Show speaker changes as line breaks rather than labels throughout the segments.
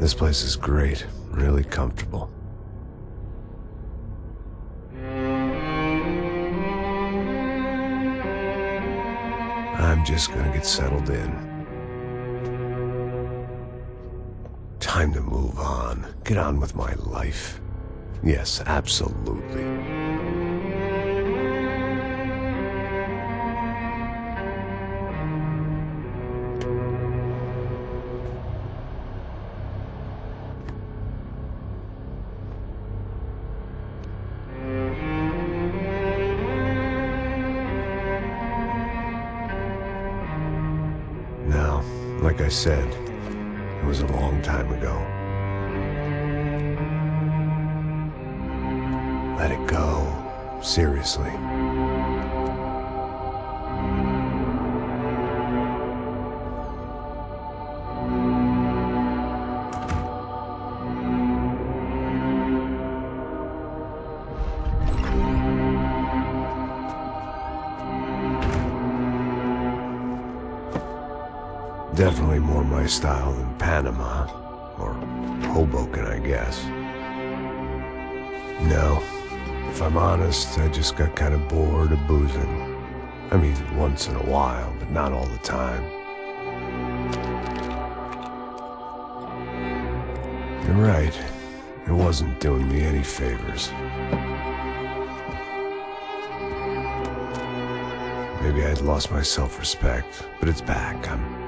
This place is great, really comfortable. I'm just gonna get settled in. Time to move on. Get on with my life. Yes, absolutely. Now, like I said, it was a long time ago. Let it go. Seriously. Definitely more my style than Panama, or Hoboken, I guess. No, if I'm honest, I just got kind of bored of boozing. I mean, once in a while, but not all the time. You're right, it wasn't doing me any favors. Maybe I'd lost my self-respect, but it's back. I'm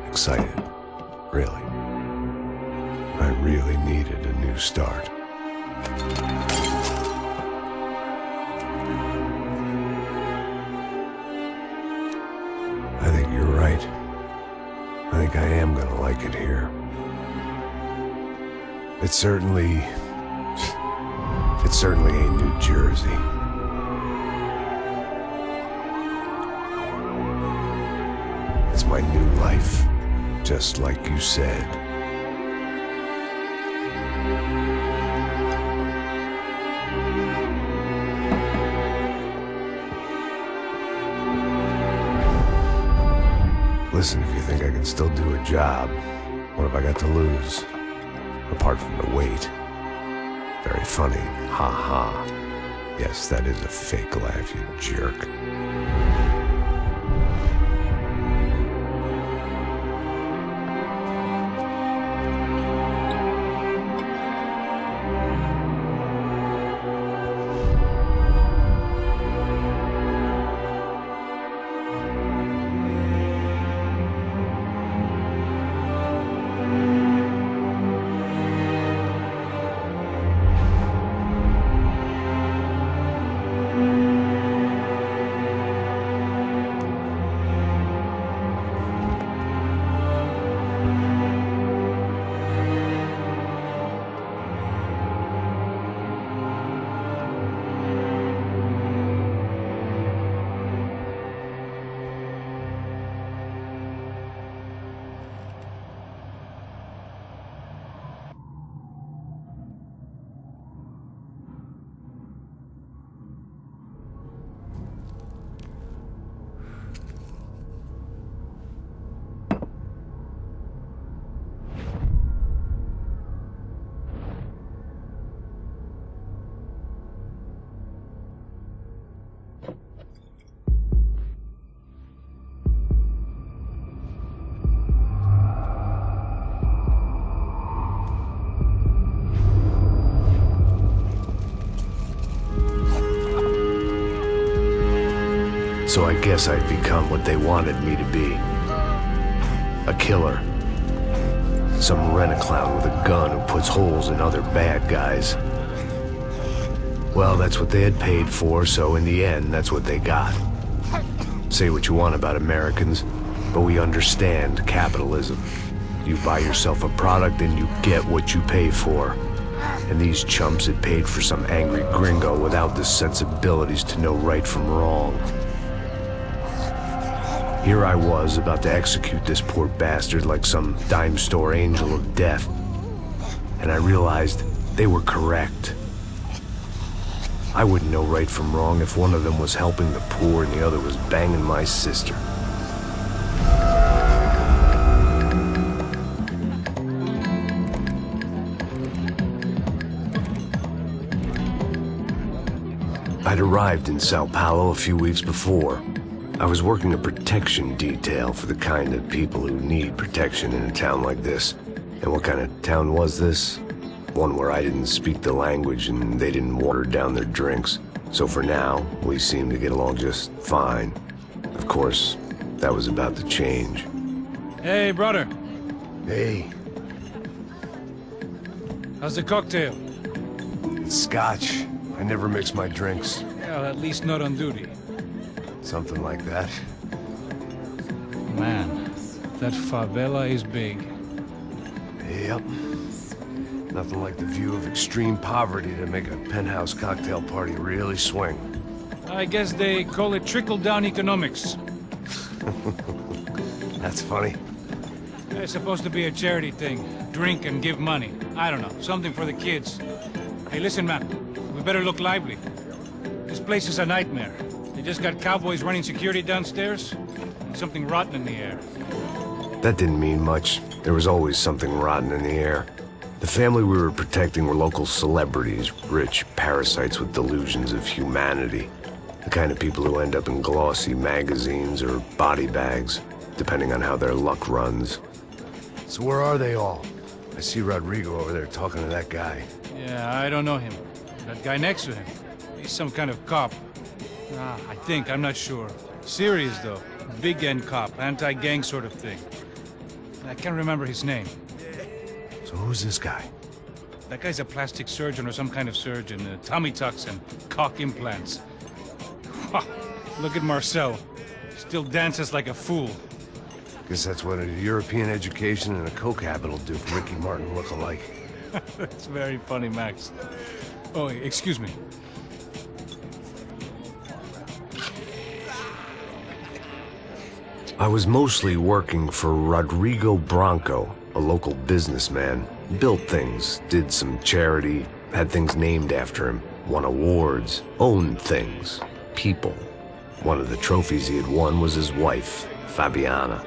excited, really. I really needed a new start. I think you're right. I think I am gonna like it here. It certainly ain't New Jersey. It's my new life. Just like you said. Listen, if you think I can still do a job, what have I got to lose? Apart from the weight. Very funny. Ha ha. Yes, that is a fake laugh, you jerk. So I guess I'd become what they wanted me to be. A killer. Some rent-a-clown with a gun who puts holes in other bad guys. Well, that's what they had paid for, so in the end, that's what they got. Say what you want about Americans, but we understand capitalism. You buy yourself a product and you get what you pay for. And these chumps had paid for some angry gringo without the sensibilities to know right from wrong. Here I was, about to execute this poor bastard like some dime store angel of death. And I realized they were correct. I wouldn't know right from wrong if one of them was helping the poor and the other was banging my sister. I'd arrived in Sao Paulo a few weeks before. I was working a protection detail for the kind of people who need protection in a town like this. And what kind of town was this? One where I didn't speak the language and they didn't water down their drinks. So for now, we seemed to get along just fine. Of course, that was about to change.
Hey, brother.
Hey.
How's the cocktail?
It's scotch. I never mix my drinks.
Well, at least not on duty.
Something like that.
Man, that favela is big.
Yep. Nothing like the view of extreme poverty to make a penthouse cocktail party really swing.
I guess they call it trickle-down economics.
That's funny.
It's supposed to be a charity thing. Drink and give money. I don't know, something for the kids. Hey, listen, man. We better look lively. This place is a nightmare. They just got cowboys running security downstairs, and something rotten in the air.
That didn't mean much. There was always something rotten in the air. The family we were protecting were local celebrities, rich parasites with delusions of humanity. The kind of people who end up in glossy magazines or body bags, depending on how their luck runs. So where are they all? I see Rodrigo over there talking to that guy.
Yeah, I don't know him. That guy next to him. He's some kind of cop. I think, I'm not sure. Serious, though. Big end cop, anti-gang sort of thing. I can't remember his name.
So who's this guy?
That guy's a plastic surgeon or some kind of surgeon. Tummy tucks and cock implants. Look at Marcel. Still dances like a fool.
Guess that's what a European education and a coke habit will do for Ricky Martin look-alike.
That's very funny, Max. Oh, excuse me.
I was mostly working for Rodrigo Branco, a local businessman. Built things, did some charity, had things named after him, won awards, owned things, people. One of the trophies he had won was his wife, Fabiana.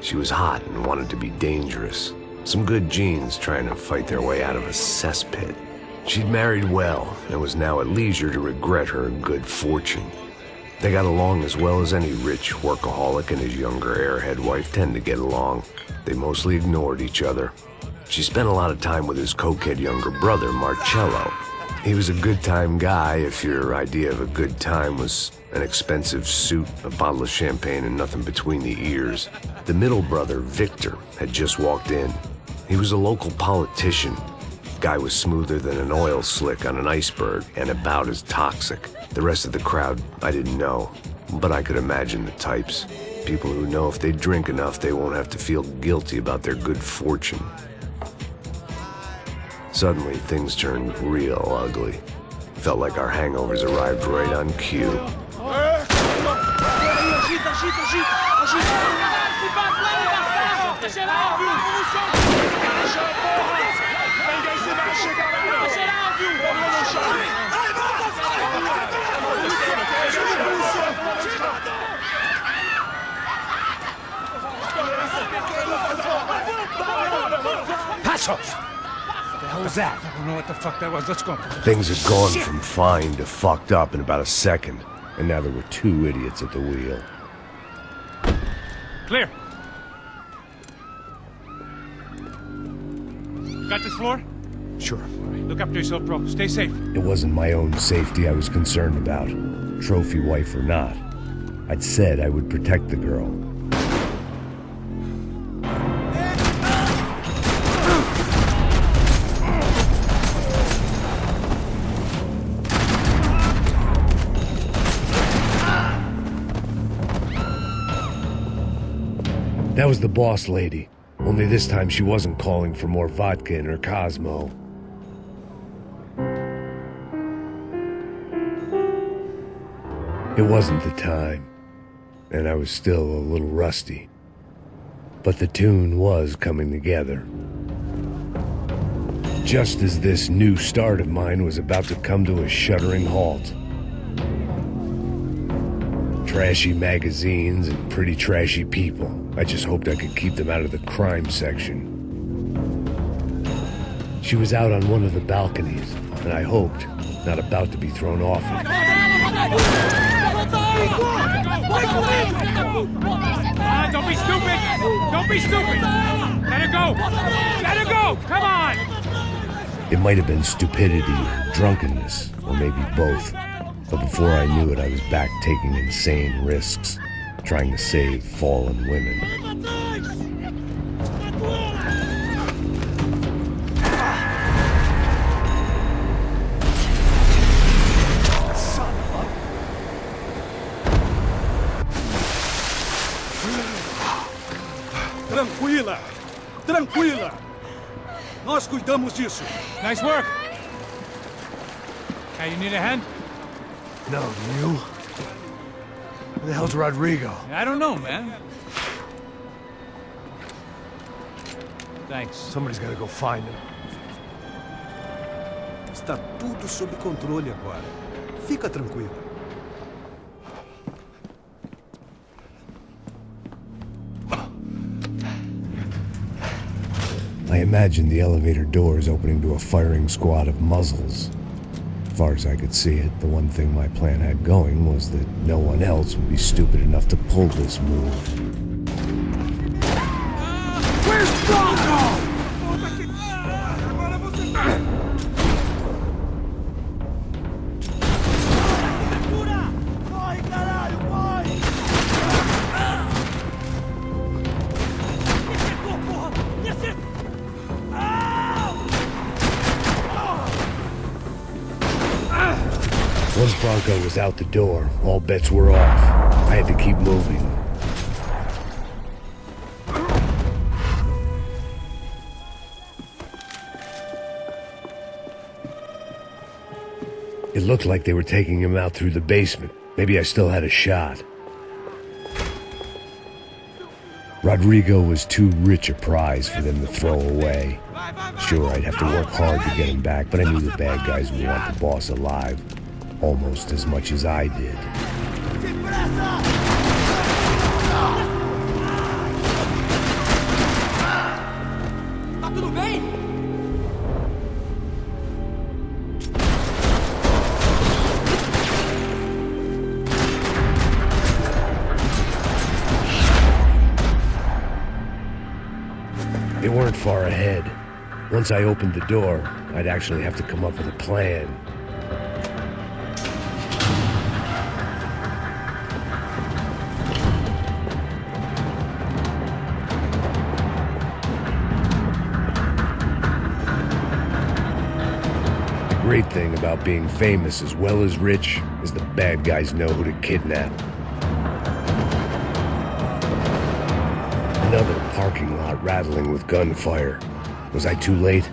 She was hot and wanted to be dangerous. Some good genes trying to fight their way out of a cesspit. She'd married well and was now at leisure to regret her good fortune. They got along as well as any rich workaholic and his younger airhead wife tend to get along. They mostly ignored each other. She spent a lot of time with his cokehead younger brother, Marcello. He was a good-time guy if your idea of a good time was an expensive suit, a bottle of champagne, and nothing between the ears. The middle brother, Victor, had just walked in. He was a local politician. Guy was smoother than an oil slick on an iceberg and about as toxic. The rest of the crowd, I didn't know, but I could imagine the types. People who know if they drink enough, they won't have to feel guilty about their good fortune. Suddenly, things turned real ugly. Felt like our hangovers arrived right on cue.
Passos! What the hell was that? I don't know what the fuck that was. Let's go.
Things had gone from fine to fucked up in about a second, and now there were two idiots at the wheel.
Clear. Got this floor?
Sure.
Look after yourself, bro. Stay safe.
It wasn't my own safety I was concerned about, trophy wife or not. I'd said I would protect the girl. That was the boss lady, only this time she wasn't calling for more vodka in her Cosmo. It wasn't the time, and I was still a little rusty. But the tune was coming together. Just as this new start of mine was about to come to a shuddering halt. Trashy magazines and pretty trashy people. I just hoped I could keep them out of the crime section. She was out on one of the balconies, and I hoped not about to be thrown off it.
Don't be stupid! Don't be stupid! Let her go! Let her go! Come on!
It might have been stupidity or drunkenness, or maybe both. But before I knew it, I was back taking insane risks, trying to save fallen women.
Tranquila! Tranquila! Nós cuidamos disso.
Nice work! Hey, you need a hand?
No, you? Where the hell's Rodrigo?
I don't know, man. Thanks.
Somebody's gotta go find him.
Está tudo sob controle agora. Fica tranquila.
I imagined the elevator doors opening to a firing squad of muzzles. As far as I could see it, the one thing my plan had going was that no one else would be stupid enough to pull this move.
Where's Bronco?
Once Bronco was out the door, all bets were off. I had to keep moving. It looked like they were taking him out through the basement. Maybe I still had a shot. Rodrigo was too rich a prize for them to throw away. Sure, I'd have to work hard to get him back, but I knew the bad guys would want the boss alive. Almost as much as I did.
Tá tudo bem?
They weren't far ahead. Once I opened the door, I'd actually have to come up with a plan. The great thing about being famous as well as rich is the bad guys know who to kidnap. Another parking lot rattling with gunfire. Was I too late?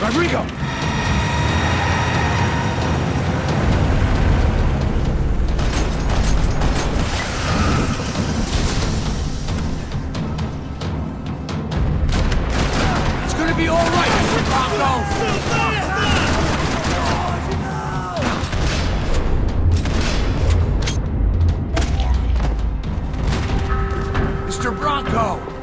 Rodrigo!
It's gonna be all right, Mr. Bronco! Mr. Bronco!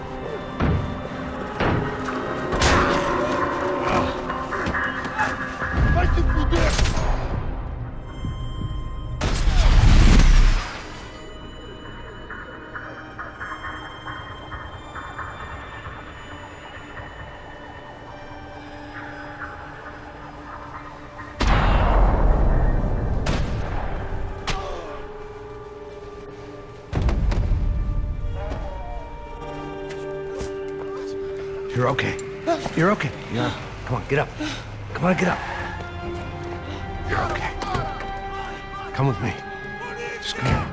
You're okay. You're okay. Come on, get up. Come on, get up. You're okay. Come with me. Just come.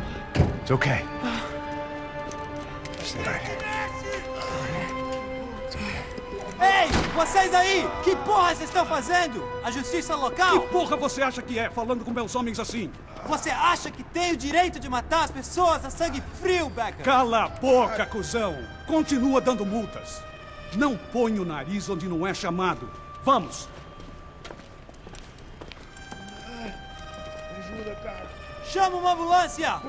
It's okay. Stay right here. It's okay.
Ei, vocês aí! Que porra vocês estão fazendo? A justiça local?
Que porra você acha que é, falando com meus homens assim?
Você acha que tem o direito de matar as pessoas a sangue frio, Becker?
Cala a boca, cuzão! Continua dando multas. Não põe o nariz onde não é chamado. Vamos!
Ajuda, cara.
Chama uma ambulância!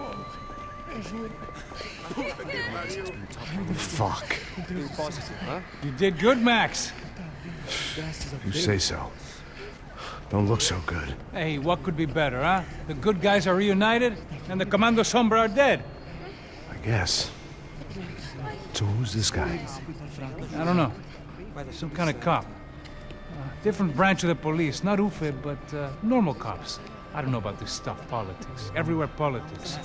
Fuck.
You did good, Max.
You say so. Don't look so good.
Hey, what could be better, huh? The good guys are reunited, and the Commando Sombra are dead.
I guess. So who's this guy?
I don't know. Some kind of cop. Different branch of the police. Not UFE, but normal cops. I don't know about this stuff, politics. Everywhere politics.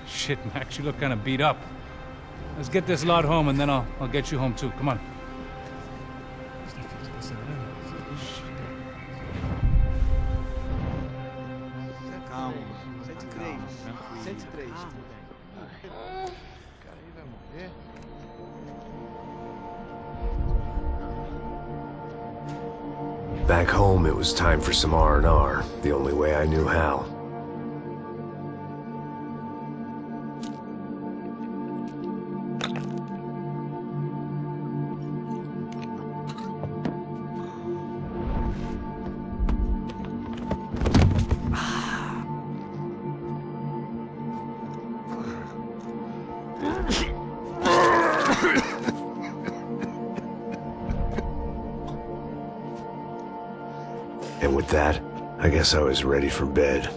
Shit, Max, you look kind of beat up. Let's get this lot home, and then I'll get you home, too. Come on.
Calma. 103. 103.
Back home, it was time for some R&R, the only way I knew how. And with that, I guess I was ready for bed.